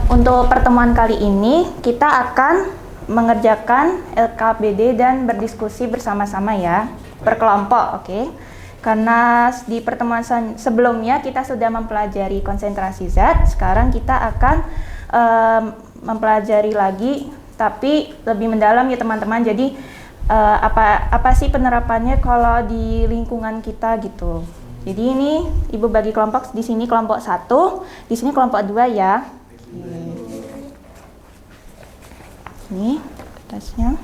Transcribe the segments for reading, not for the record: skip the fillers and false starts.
Untuk pertemuan kali ini kita akan mengerjakan LKPD dan berdiskusi bersama-sama ya, berkelompok, oke? Karena di pertemuan sebelumnya kita sudah mempelajari konsentrasi zat, sekarang kita akan mempelajari lagi, tapi lebih mendalam ya teman-teman. Jadi apa sih penerapannya kalau di lingkungan kita gitu. Jadi ini Ibu bagi kelompok, di sini kelompok 1, di sini kelompok 2 ya. Ini kertasnya.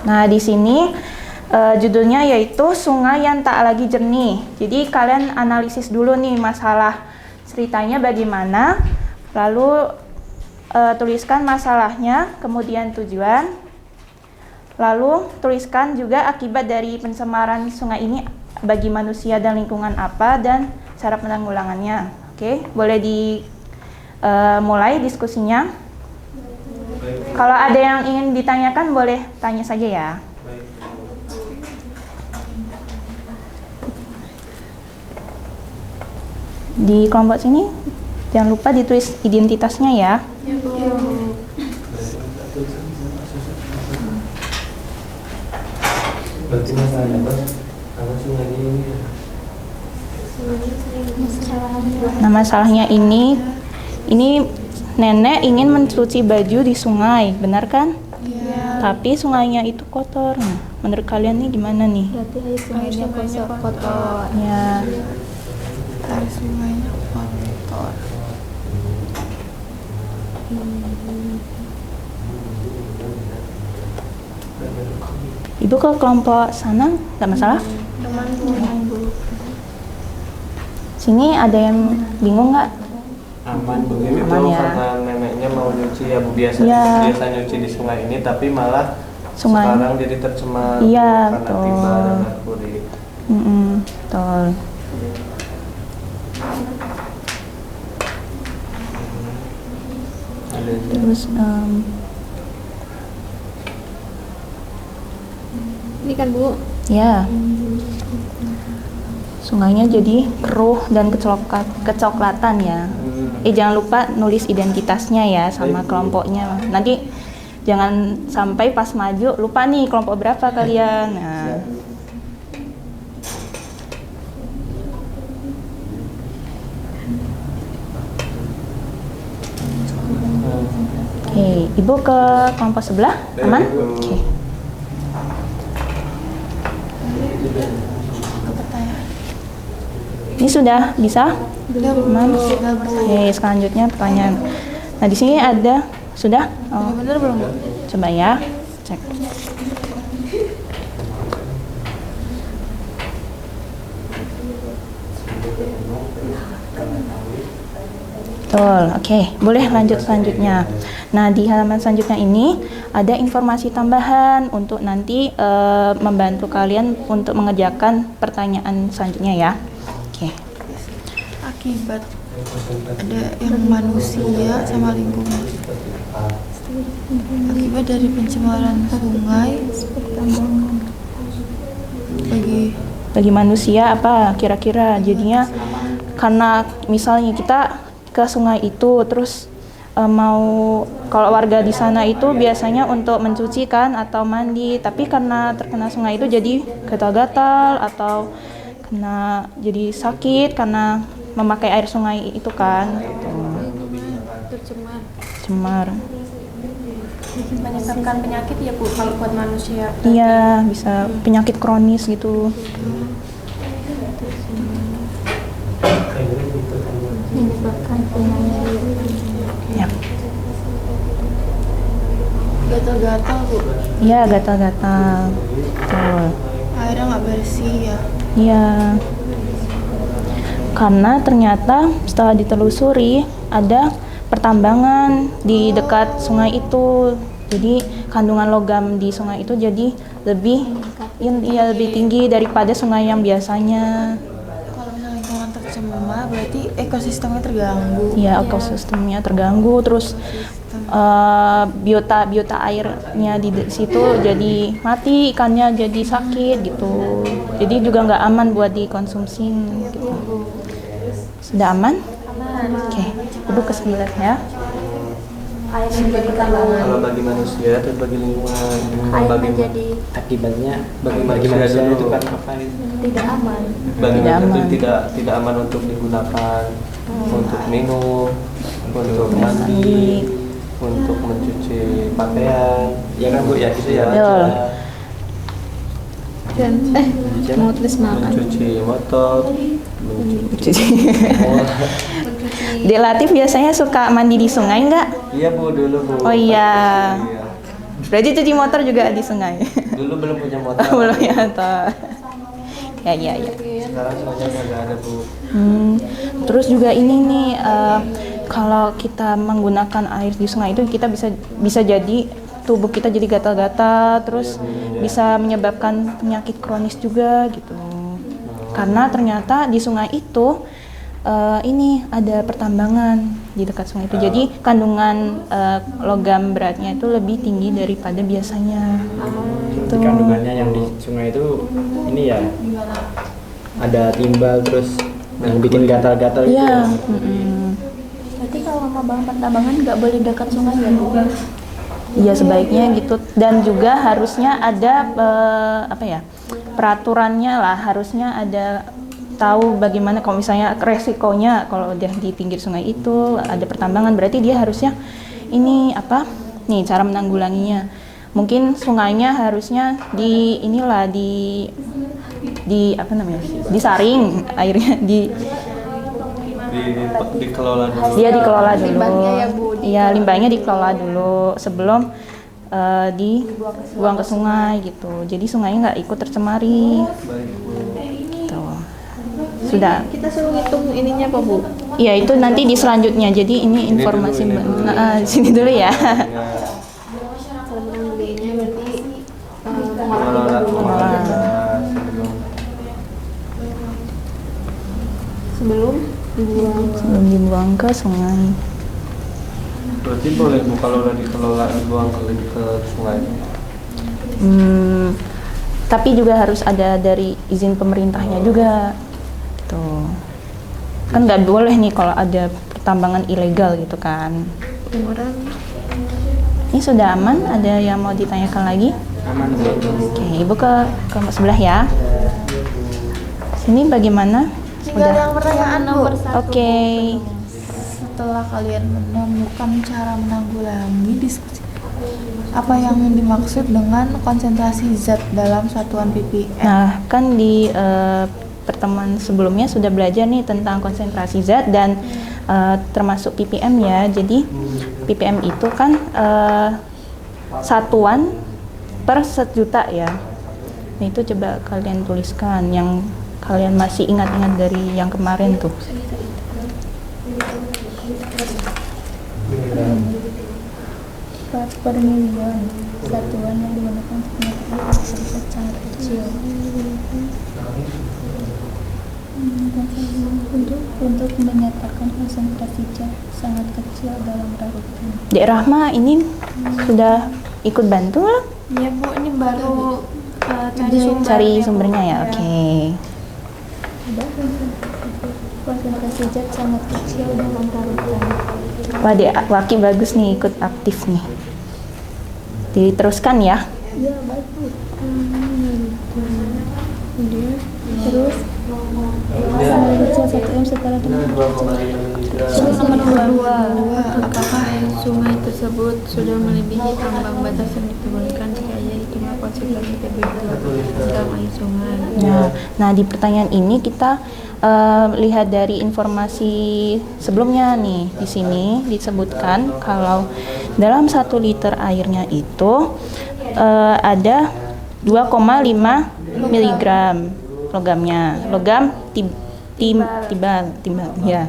Nah, di sini judulnya yaitu sungai yang tak lagi jernih. Jadi kalian analisis dulu nih masalah ceritanya bagaimana, lalu tuliskan masalahnya, kemudian tujuan. Lalu tuliskan juga akibat dari pencemaran sungai ini bagi manusia dan lingkungan apa dan cara penanggulangannya. Oke, boleh dimulai diskusinya. Kalau ada yang ingin ditanyakan boleh tanya saja ya. Di kelompok sini jangan lupa ditulis identitasnya ya. Berarti masalahnya apa sungai ini? Nah, masalahnya ini nenek ingin mencuci baju di sungai, benar kan? Iya. Tapi sungainya itu kotor. Nah, menurut kalian nih gimana nih? Berarti air sungainya kotor. Ya. Air sungainya kotor. Ibu ke kelompok sana, nggak masalah? Sini ada yang bingung nggak? Aman begitu Aman ya. Karena neneknya mau nyuci ya biasa nyuci di sungai ini, tapi malah Sungai. Sekarang jadi tercemar Iya, karena betul. timah dan merkuri. Betul. Terus Ini kan Bu. ya, sungainya jadi keruh dan kecoklatan ya. Jangan lupa nulis identitasnya ya sama kelompoknya. Nanti jangan sampai pas maju lupa nih kelompok berapa kalian. Nah. Oke, Ibu ke kelompok sebelah, aman? Oke. Ini sudah bisa? Aman? Oke, selanjutnya pertanyaan. Nah, di sini ada sudah? Oh. Bener belum Bu? Coba ya, cek. Betul, oke. Boleh lanjut selanjutnya. Nah, di halaman selanjutnya ini ada informasi tambahan untuk nanti membantu kalian untuk mengerjakan pertanyaan selanjutnya ya. Oke. Akibat ada yang manusia sama lingkungan. Akibat dari pencemaran sungai Bagi manusia apa kira-kira jadinya, karena misalnya kita ke sungai itu terus kalau warga di sana itu biasanya untuk mencuci kan atau mandi, tapi karena terkena sungai itu jadi gatal-gatal atau kena jadi sakit karena memakai air sungai itu kan. Tercemar. Menyebabkan penyakit ya Bu kalau buat manusia. Iya, bisa penyakit kronis gitu. Menyebabkan penyakit. Ya. gatal-gatal Bu. Iya, gatal-gatal. Betul. Airnya nggak bersih ya. Iya. Karena ternyata setelah ditelusuri ada pertambangan di dekat sungai itu. Jadi kandungan logam di sungai itu jadi lebih tinggi daripada sungai yang biasanya. Kalau misalnya lingkungan tercemar berarti ekosistemnya terganggu. Iya, ekosistemnya terganggu, terus biota airnya di situ jadi mati, ikannya jadi sakit gitu. Jadi juga nggak aman buat dikonsumsi gitu. Sudah aman? Oke, Ibu ke sebelah ya. Air menjadi kandungan. Kalau bagi manusia atau bagi lingkungan, Air bagi menjadi Akibatnya bagi bagi manusia manusia itu kan apa ini? tidak aman. Bagi Tidak manusia aman. itu tidak aman untuk digunakan, untuk minum, untuk mandi, untuk mencuci pakaian. Ya kan Bu ya gitu ya. Betul. Dan mau tulis makan. Mencuci motor, mencuci. Dek Latif biasanya suka mandi di sungai nggak? Iya Bu, dulu Bu. Oh iya. Iya. Berarti cuci motor juga di sungai? Dulu belum punya motor. Belum ya, toh. Ya, ya, ya. Sekarang semuanya nggak ada Bu. Terus juga ini nih, kalau kita menggunakan air di sungai itu kita bisa jadi tubuh kita jadi gatal-gatal, terus bisa menyebabkan penyakit kronis juga gitu. Karena ternyata di sungai itu ini ada pertambangan di dekat sungai itu. Jadi kandungan logam beratnya itu lebih tinggi daripada biasanya. Berarti kandungannya yang di sungai itu ini ya ada timbal terus yang bikin gatal-gatal gitu. Iya. Berarti kalau mau bangun pertambangan nggak boleh dekat sungai ya Bu? Iya sebaiknya gitu, dan juga harusnya ada peraturannya lah, harusnya ada tahu bagaimana kalau misalnya resikonya kalau udah di pinggir sungai itu ada pertambangan, berarti dia harusnya ini cara menanggulanginya. Mungkin sungainya harusnya disaring airnya Dikelola dulu. dia dikelola dulu. Limbahnya ya, Bu, Iya, limbahnya dikelola dulu sebelum dibuang ke sungai gitu. Jadi sungainya nggak ikut tercemari. Gitu. Sudah. Kita suruh ngitung ininya apa Bu? Iya, itu nanti di selanjutnya. Jadi ini informasi di sini dulu ya. Kalau menanggulanginya berarti Mengelola sebelum dibuang. Sebelum dibuang ke sungai. Berarti boleh Bu kalau udah dikelola dibuang ke sungai. Tapi juga harus ada dari izin pemerintahnya juga. Gitu. Kan nggak boleh nih kalau ada pertambangan ilegal gitu kan. Ini sudah aman? Ada yang mau ditanyakan lagi? Aman Bu. Oke, Ibu ke kelompok sebelah ya. Sini bagaimana? Tinggal yang pertanyaan Bu. Oke. Setelah kalian menemukan cara menanggulangi diskusi, apa yang dimaksud dengan konsentrasi zat dalam satuan ppm? Nah, kan di pertemuan sebelumnya sudah belajar nih tentang konsentrasi zat dan termasuk ppm ya. Jadi ppm itu kan satuan per 1 juta ya. Nah, itu coba kalian tuliskan yang kalian masih ingat-ingat dari yang kemarin tuh. Per milion satuan yang digunakan untuk menyatakan konsentrasi sangat kecil. Untuk menyatakan konsentrasi zat sangat kecil dalam larutan. Dek Rahma ini sudah ikut bantu lah? Iya Bu, ini baru Cari sumbernya ya, oke. Ada konsentrasi zat sangat kecil dalam larutan. Wah, Dek Waki bagus nih, ikut aktif nih. Diteruskan ya. Iya bagus. Terus sangat kecil 1 m setelah nomor 2. Apakah sungai tersebut sudah melebihi ambang batas yang diperbolehkan jika ia hitungan konsentrasi PBB dalam air sungai? Nah, di pertanyaan ini kita lihat dari informasi sebelumnya nih. Di sini disebutkan kalau dalam 1 liter airnya itu ada 2,5 mg logamnya. Logam timbal ya.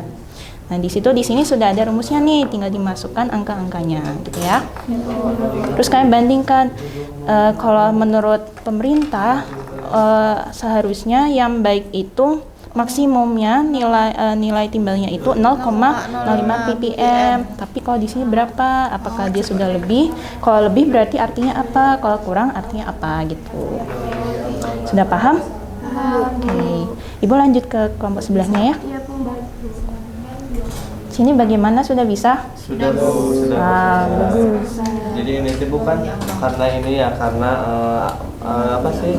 Nah, di sini sudah ada rumusnya nih, tinggal dimasukkan angka-angkanya gitu ya. Terus kalian bandingkan kalau menurut pemerintah seharusnya yang baik itu maksimumnya nilai timbalnya itu 0,05 ppm. Tapi kalau di sini berapa? Apakah dia sudah lebih? Kalau lebih berarti artinya apa? Kalau kurang artinya apa gitu. Sudah paham? Oke. Ibu lanjut ke kelompok sebelahnya ya. Sini bagaimana, sudah bisa? Sudah Bu, sudah Bu. Bagus. Jadi ini tuh bukan karena ini ya, karena apa sih,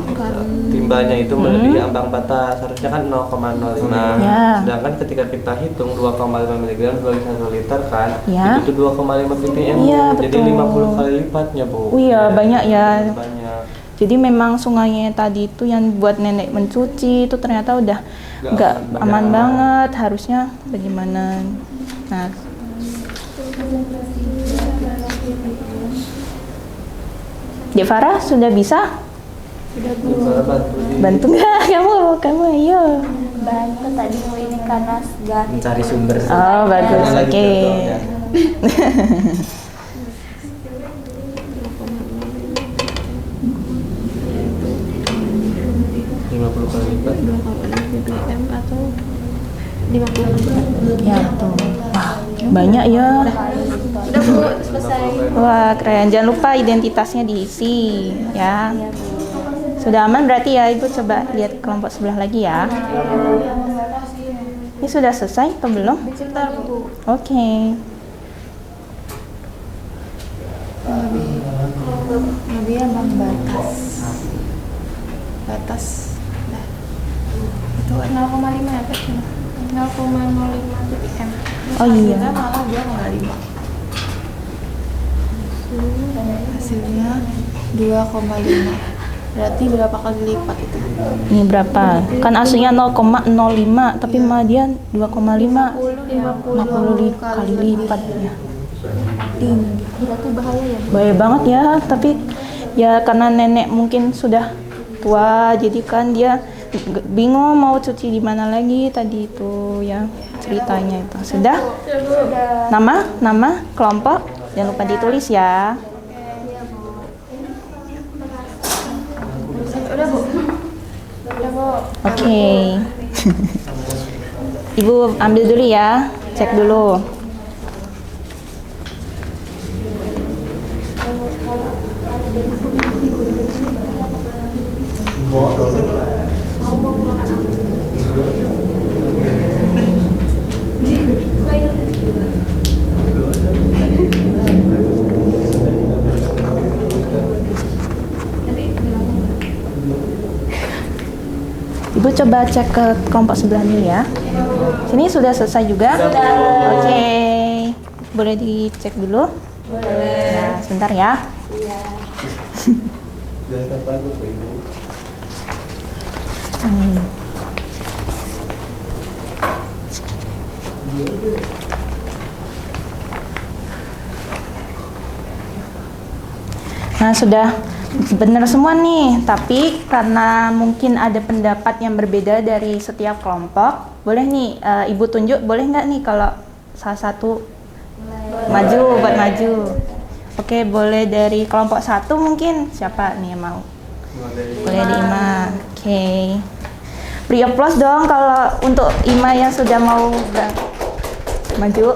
timbanya itu melebihi ambang batas, harusnya kan 0,05. Ya. Sedangkan ketika kita hitung 2,5 mg per 1 liter kan, Ya. itu tuh 2,5 ppm. Iya, Jadi betul. 50 kali lipatnya Bu. Oh iya, banyak ya. Banyak. Jadi memang sungainya tadi itu yang buat nenek mencuci itu ternyata udah nggak aman banget, harusnya bagaimana? Nah, Dek Farah sudah bisa? Sudah Bantu nggak kamu ayo. Bantu tadi mau ini karena gas. Mencari sumber. Oh bagus, Lagi oke. contohnya. 50 kali lipat. 2,5 ppm atau 50 Ya tuh, wah banyak ya. Udah Bu, selesai. Wah keren, jangan lupa identitasnya diisi ya. Sudah aman berarti ya, Ibu coba lihat kelompok sebelah lagi ya. Ini sudah selesai atau belum? Sebentar Bu. Oke. Lebih ambang batas. Batas. Nah. Itu 0,5 ya Pak? 0,05 ppm. Oh iya. Kita malah 2,5. Hasilnya 2,5. Berarti berapa kali lipat itu? Ini berapa? Kan aslinya 0,05 tapi mah dia 2,5. 50 kali lipat ya. Tinggi. Berarti bahaya ya Bu? Bahaya banget ya, tapi ya karena nenek mungkin sudah tua jadi kan dia bingung mau cuci di mana lagi tadi itu ya ceritanya itu. Sudah? Nama kelompok jangan lupa ditulis ya. Udah Bu. Udah Bu. Oke. Ibu ambil dulu ya, cek dulu. Ibu coba cek ke kelompok sebelah dulu ya. Sini sudah selesai juga? Oke. Boleh dicek dulu? Boleh. Nah, sebentar ya. Hmm. Nah, sudah benar semua nih, tapi karena mungkin ada pendapat yang berbeda dari setiap kelompok, boleh nih Ibu tunjuk, boleh nggak nih kalau salah satu maju buat maju? Oke, boleh dari kelompok 1 mungkin, siapa nih yang mau? Boleh di Ima. Oke. Beri aplaus dong kalau untuk Ima yang sudah mau maju.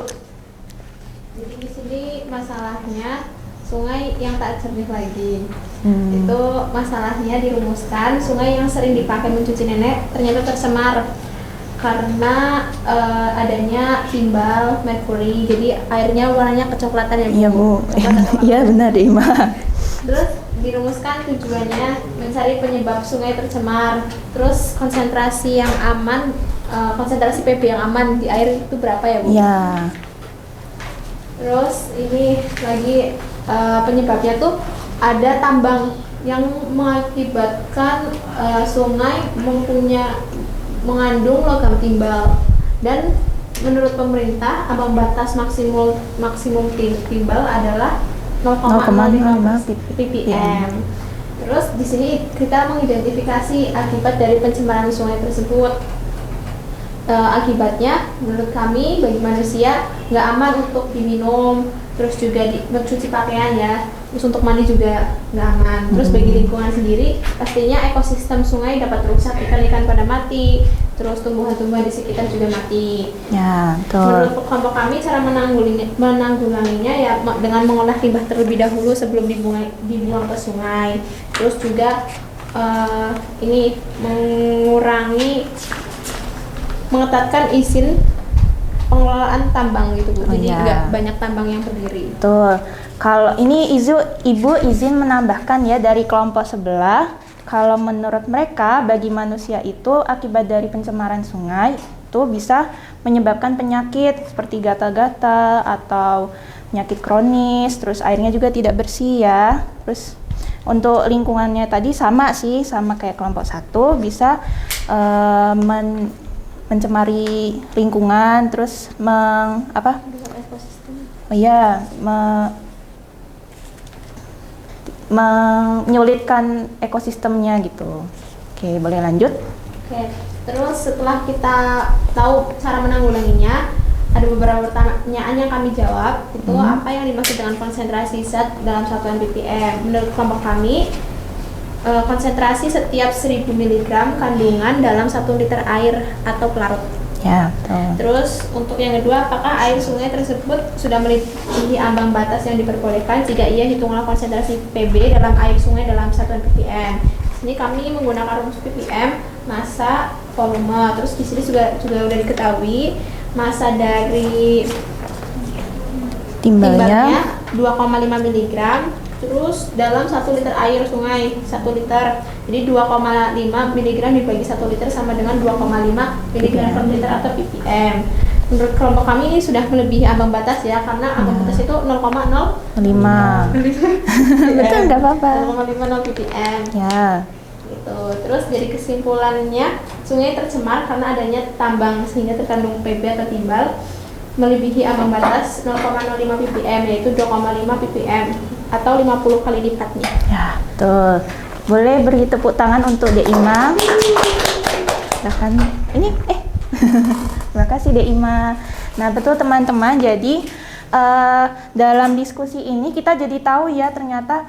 Jadi di sini masalahnya sungai yang tak jernih lagi. Hmm. Itu masalahnya dirumuskan, sungai yang sering dipakai mencuci nenek ternyata tercemar karena adanya timbal merkuri. Jadi airnya warnanya kecoklatan ya Bu. Iya Bu. Coklat-coklat. Iya benar deh Ima. Terus dirumuskan tujuannya mencari penyebab sungai tercemar. Terus konsentrasi yang aman, konsentrasi Pb yang aman di air itu berapa ya Bu? Iya. Terus ini lagi penyebabnya tuh ada tambang yang mengakibatkan sungai mengandung logam timbal, dan menurut pemerintah ambang batas maksimum timbal adalah 0,05 ppm. Terus di sini kita mengidentifikasi akibat dari pencemaran sungai tersebut. Akibatnya menurut kami bagi manusia nggak aman untuk diminum, terus juga mencuci pakaian ya, terus untuk mandi juga nggak aman. Terus bagi lingkungan sendiri pastinya ekosistem sungai dapat rusak, ikan-ikan pada mati, terus tumbuhan-tumbuhan di sekitar juga mati. Ya, Menurut betul. kelompok kami cara menanggulanginya ya dengan mengolah limbah terlebih dahulu sebelum dibuang ke sungai. Terus juga ini mengetatkan izin pengelolaan tambang gitu Bu. Oh, Jadi iya. nggak banyak tambang yang berdiri. Betul. Kalau ini Ibu izin menambahkan ya dari kelompok sebelah, kalau menurut mereka bagi manusia itu akibat dari pencemaran sungai itu bisa menyebabkan penyakit seperti gatal-gatal atau penyakit kronis, terus airnya juga tidak bersih ya. Terus untuk lingkungannya tadi sama sih, sama kayak kelompok 1 bisa mencemari lingkungan, terus menyulitkan ekosistemnya gitu. Oke, boleh lanjut? Oke, terus setelah kita tahu cara menanggulanginya, ada beberapa pertanyaan yang kami jawab. Itu apa yang dimaksud dengan konsentrasi zat dalam satuan ppm? Menurut kelompok kami, konsentrasi setiap 1000 mg kandungan dalam 1 liter air atau pelarut. Ya, betul. Terus untuk yang kedua, apakah air sungai tersebut sudah melebihi ambang batas yang diperbolehkan? Jika iya, hitunglah konsentrasi Pb dalam air sungai dalam satuan ppm. Ini kami menggunakan rumus ppm, massa, volume. Terus di sini juga udah diketahui massa dari Timbalnya 2,5 mg. Terus dalam 1 liter air sungai 1 liter, jadi 2,5 mg dibagi 1 liter sama dengan 2,5 mg per liter atau ppm. Menurut kelompok kami ini sudah melebihi ambang batas ya, karena ambang batas itu 0,0 5. Betul, nggak apa-apa. 0,50 ppm. Ya. Gitu. Terus jadi kesimpulannya, sungai tercemar karena adanya tambang sehingga terkandung Pb atau timbal melebihi ambang batas 0,05 ppm, yaitu 2,5 ppm atau 50 kali lipatnya. Ya, betul. Boleh beri tepuk tangan untuk Deima. Silahkan. Ini, terima kasih Deima. Nah, betul teman-teman. Jadi dalam diskusi ini kita jadi tahu ya ternyata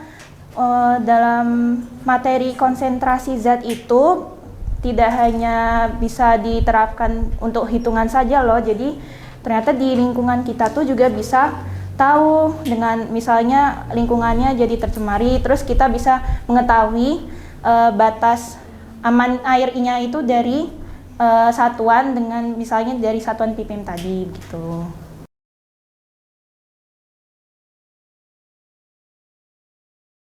dalam materi konsentrasi zat itu tidak hanya bisa diterapkan untuk hitungan saja loh. Jadi ternyata di lingkungan kita tuh juga bisa tahu dengan misalnya lingkungannya jadi tercemari, terus kita bisa mengetahui batas aman airnya itu dari satuan dengan misalnya dari satuan ppm tadi gitu.